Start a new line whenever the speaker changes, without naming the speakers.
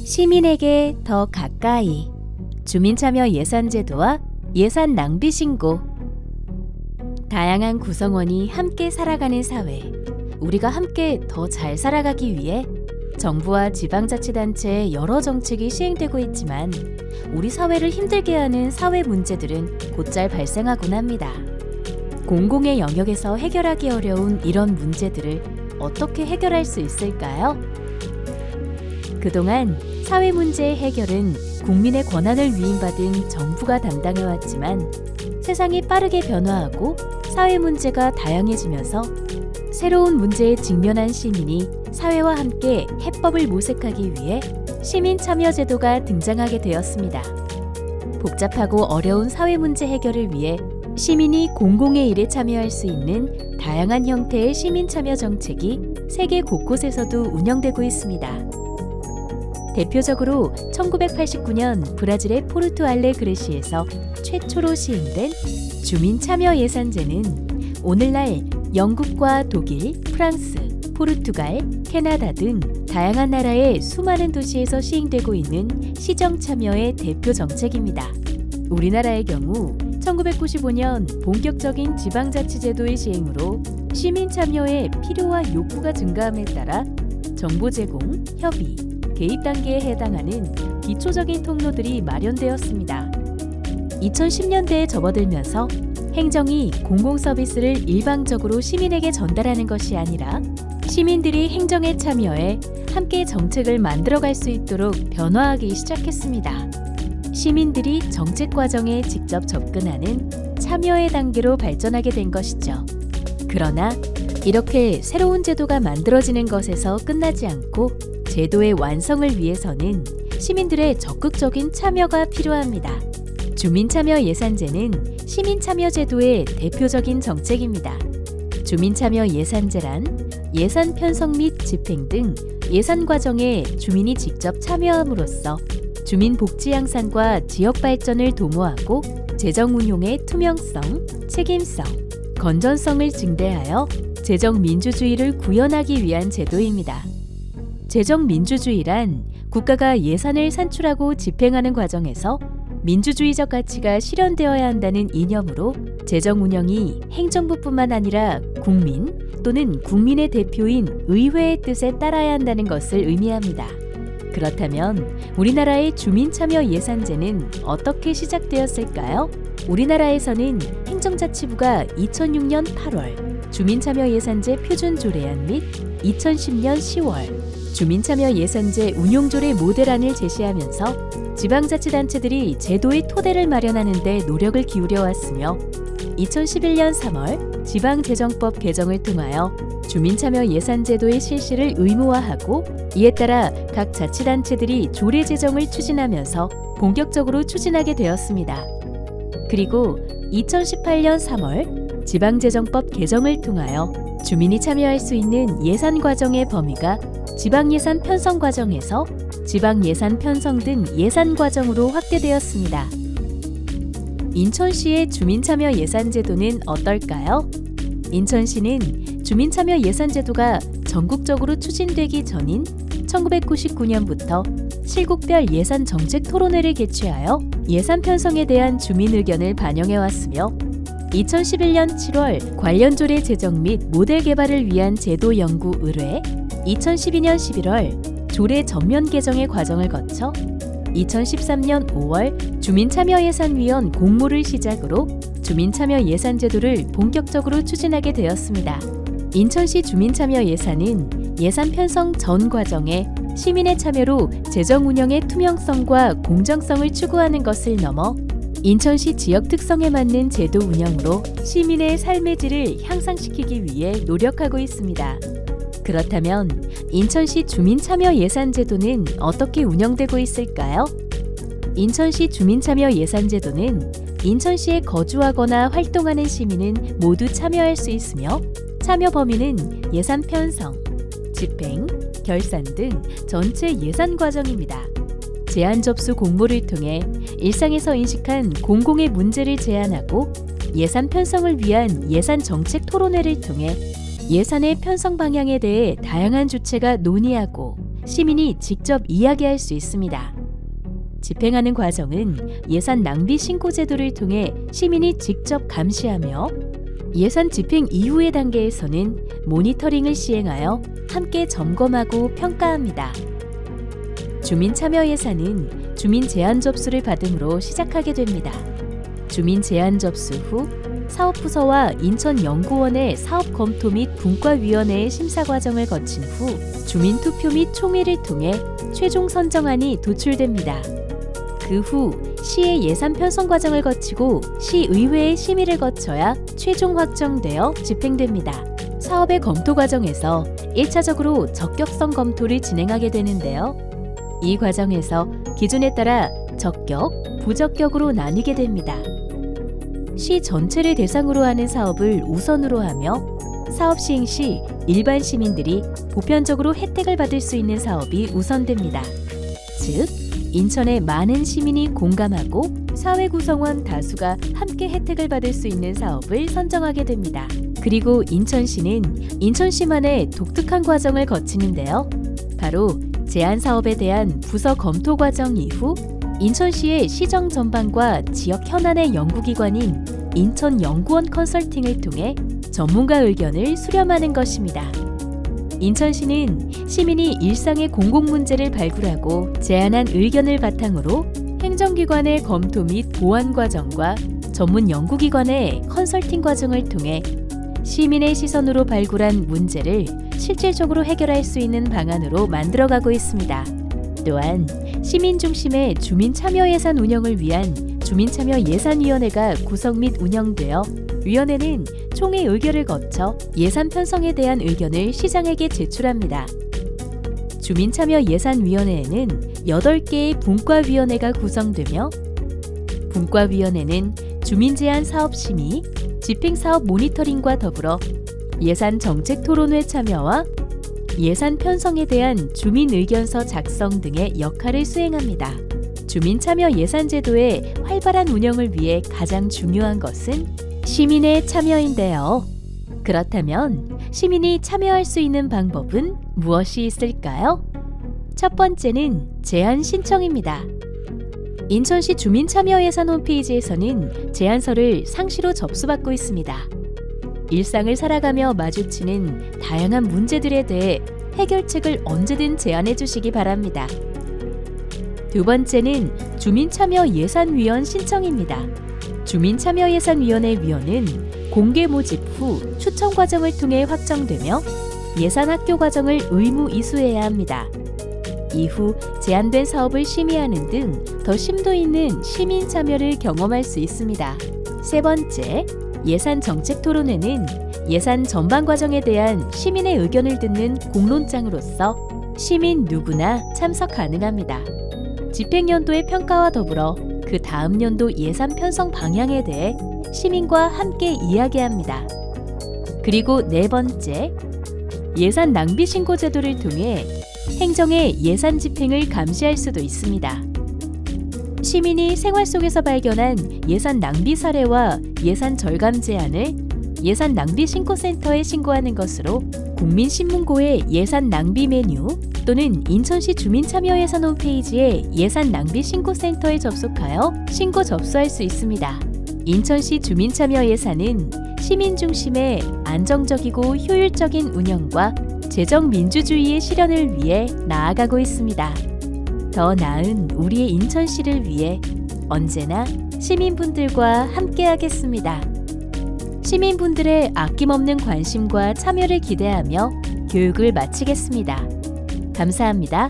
시민에게 더 가까이 주민참여 예산제도와 예산 낭비 신고. 다양한 구성원이 함께 살아가는 사회, 우리가 함께 더 잘 살아가기 위해 정부와 지방자치단체의 여러 정책이 시행되고 있지만 우리 사회를 힘들게 하는 사회 문제들은 곧잘 발생하곤 합니다. 공공의 영역에서 해결하기 어려운 이런 문제들을 어떻게 해결할 수 있을까요? 그동안 사회 문제의 해결은 국민의 권한을 위임받은 정부가 담당해왔지만 세상이 빠르게 변화하고 사회 문제가 다양해지면서 새로운 문제에 직면한 시민이 사회와 함께 해법을 모색하기 위해 시민참여제도가 등장하게 되었습니다. 복잡하고 어려운 사회 문제 해결을 위해 시민이 공공의 일에 참여할 수 있는 다양한 형태의 시민참여 정책이 세계 곳곳에서도 운영되고 있습니다. 대표적으로 1989년 브라질의 포르투 알레그레시에서 최초로 시행된 주민참여 예산제는 오늘날 영국과 독일, 프랑스, 포르투갈, 캐나다 등 다양한 나라의 수많은 도시에서 시행되고 있는 시정참여의 대표 정책입니다. 우리나라의 경우 1995년 본격적인 지방자치제도의 시행으로 시민참여의 필요와 욕구가 증가함에 따라 정보 제공, 협의, 개입 단계에 해당하는 기초적인 통로들이 마련되었습니다. 2010년대에 접어들면서 행정이 공공 서비스를 일방적으로 시민에게 전달하는 것이 아니라 시민들이 행정에 참여해 함께 정책을 만들어갈 수 있도록 변화하기 시작했습니다. 시민들이 정책 과정에 직접 접근하는 참여의 단계로 발전하게 된 것이죠. 그러나 이렇게 새로운 제도가 만들어지는 것에서 끝나지 않고 제도의 완성을 위해서는 시민들의 적극적인 참여가 필요합니다. 주민참여 예산제는 시민참여제도의 대표적인 정책입니다. 주민참여 예산제란 예산 편성 및 집행 등 예산 과정에 주민이 직접 참여함으로써 주민 복지 향상과 지역 발전을 도모하고 재정 운용의 투명성, 책임성, 건전성을 증대하여 재정 민주주의를 구현하기 위한 제도입니다. 재정 민주주의란 국가가 예산을 산출하고 집행하는 과정에서 민주주의적 가치가 실현되어야 한다는 이념으로 재정 운영이 행정부뿐만 아니라 국민 또는 국민의 대표인 의회의 뜻에 따라야 한다는 것을 의미합니다. 그렇다면 우리나라의 주민참여 예산제는 어떻게 시작되었을까요? 우리나라에서는 행정자치부가 2006년 8월 주민참여 예산제 표준조례안 및 2010년 10월 주민참여 예산제 운용조례 모델안을 제시하면서 지방자치단체들이 제도의 토대를 마련하는 데 노력을 기울여 왔으며 2011년 3월 지방재정법 개정을 통하여 주민참여 예산제도의 실시를 의무화하고 이에 따라 각 자치단체들이 조례 제정을 추진하면서 본격적으로 추진하게 되었습니다. 그리고 2018년 3월 지방재정법 개정을 통하여 주민이 참여할 수 있는 예산 과정의 범위가 지방예산 편성 과정에서 지방예산 편성 등 예산 과정으로 확대되었습니다. 인천시의 주민참여 예산제도는 어떨까요? 인천시는 주민참여 예산제도가 전국적으로 추진되기 전인 1999년부터 실국별 예산 정책 토론회를 개최하여 예산 편성에 대한 주민 의견을 반영해왔으며 2011년 7월 관련 조례 제정 및 모델 개발을 위한 제도 연구 의뢰, 2012년 11월 조례 전면 개정의 과정을 거쳐 2013년 5월 주민참여예산위원 공모를 시작으로 주민참여 예산제도를 본격적으로 추진하게 되었습니다. 인천시 주민참여 예산은 예산 편성 전 과정에 시민의 참여로 재정 운영의 투명성과 공정성을 추구하는 것을 넘어 인천시 지역 특성에 맞는 제도 운영으로 시민의 삶의 질을 향상시키기 위해 노력하고 있습니다. 그렇다면 인천시 주민참여 예산제도는 어떻게 운영되고 있을까요? 인천시 주민참여 예산제도는 인천시에 거주하거나 활동하는 시민은 모두 참여할 수 있으며 참여 범위는 예산 편성, 집행, 결산 등 전체 예산 과정입니다. 제안 접수 공모를 통해 일상에서 인식한 공공의 문제를 제안하고 예산 편성을 위한 예산 정책 토론회를 통해 예산의 편성 방향에 대해 다양한 주체가 논의하고 시민이 직접 이야기할 수 있습니다. 집행하는 과정은 예산 낭비 신고 제도를 통해 시민이 직접 감시하며 예산 집행 이후의 단계에서는 모니터링을 시행하여 함께 점검하고 평가합니다. 주민 참여 예산은 주민 제안 접수를 받음으로 시작하게 됩니다. 주민 제안 접수 후 사업부서와 인천연구원의 사업 검토 및 분과위원회의 심사 과정을 거친 후 주민 투표 및 총회를 통해 최종 선정안이 도출됩니다. 그 후 시의 예산 편성 과정을 거치고 시의회의 심의를 거쳐야 최종 확정되어 집행됩니다. 사업의 검토 과정에서 1차적으로 적격성 검토를 진행하게 되는데요. 이 과정에서 기준에 따라 적격, 부적격으로 나뉘게 됩니다. 시 전체를 대상으로 하는 사업을 우선으로 하며 사업 시행 시 일반 시민들이 보편적으로 혜택을 받을 수 있는 사업이 우선됩니다. 즉, 인천의 많은 시민이 공감하고 사회 구성원 다수가 함께 혜택을 받을 수 있는 사업을 선정하게 됩니다. 그리고 인천시는 인천시만의 독특한 과정을 거치는데요. 바로 제안 사업에 대한 부서 검토 과정 이후 인천시의 시정 전반과 지역 현안의 연구기관인 인천연구원 컨설팅을 통해 전문가 의견을 수렴하는 것입니다. 인천시는 시민이 일상의 공공문제를 발굴하고 제안한 의견을 바탕으로 행정기관의 검토 및 보완 과정과 전문 연구기관의 컨설팅 과정을 통해 시민의 시선으로 발굴한 문제를 실질적으로 해결할 수 있는 방안으로 만들어가고 있습니다. 또한 시민 중심의 주민 참여 예산 운영을 위한 주민참여예산위원회가 구성 및 운영되어 위원회는 총회 의결을 거쳐 예산 편성에 대한 의견을 시장에게 제출합니다. 주민참여예산위원회에는 8개의 분과위원회가 구성되며 분과위원회는 주민제안 사업 심의, 집행사업 모니터링과 더불어 예산 정책 토론회 참여와 예산 편성에 대한 주민 의견서 작성 등의 역할을 수행합니다. 주민참여 예산제도의 활발한 운영을 위해 가장 중요한 것은 시민의 참여인데요. 그렇다면 시민이 참여할 수 있는 방법은 무엇이 있을까요? 첫 번째는 제안 신청입니다. 인천시 주민참여예산 홈페이지에서는 제안서를 상시로 접수받고 있습니다. 일상을 살아가며 마주치는 다양한 문제들에 대해 해결책을 언제든 제안해 주시기 바랍니다. 두 번째는 주민참여예산위원 신청입니다. 주민참여예산위원회 위원은 공개 모집 후 추천 과정을 통해 확정되며 예산 학교 과정을 의무 이수해야 합니다. 이후 제안된 사업을 심의하는 등 더 심도 있는 시민 참여를 경험할 수 있습니다. 세 번째, 예산 정책 토론회는 예산 전반 과정에 대한 시민의 의견을 듣는 공론장으로서 시민 누구나 참석 가능합니다. 집행연도의 평가와 더불어 그 다음 연도 예산 편성 방향에 대해 시민과 함께 이야기합니다. 그리고 네 번째, 예산 낭비 신고 제도를 통해 행정의 예산 집행을 감시할 수도 있습니다. 시민이 생활 속에서 발견한 예산 낭비 사례와 예산 절감 제안을 예산 낭비 신고센터에 신고하는 것으로 국민신문고의 예산 낭비 메뉴 또는 인천시 주민참여예산 홈페이지의 예산 낭비 신고센터에 접속하여 신고 접수할 수 있습니다. 인천시 주민참여예산은 시민 중심의 안정적이고 효율적인 운영과 재정 민주주의의 실현을 위해 나아가고 있습니다. 더 나은 우리의 인천시를 위해 언제나 시민분들과 함께하겠습니다. 시민분들의 아낌없는 관심과 참여를 기대하며 교육을 마치겠습니다. 감사합니다.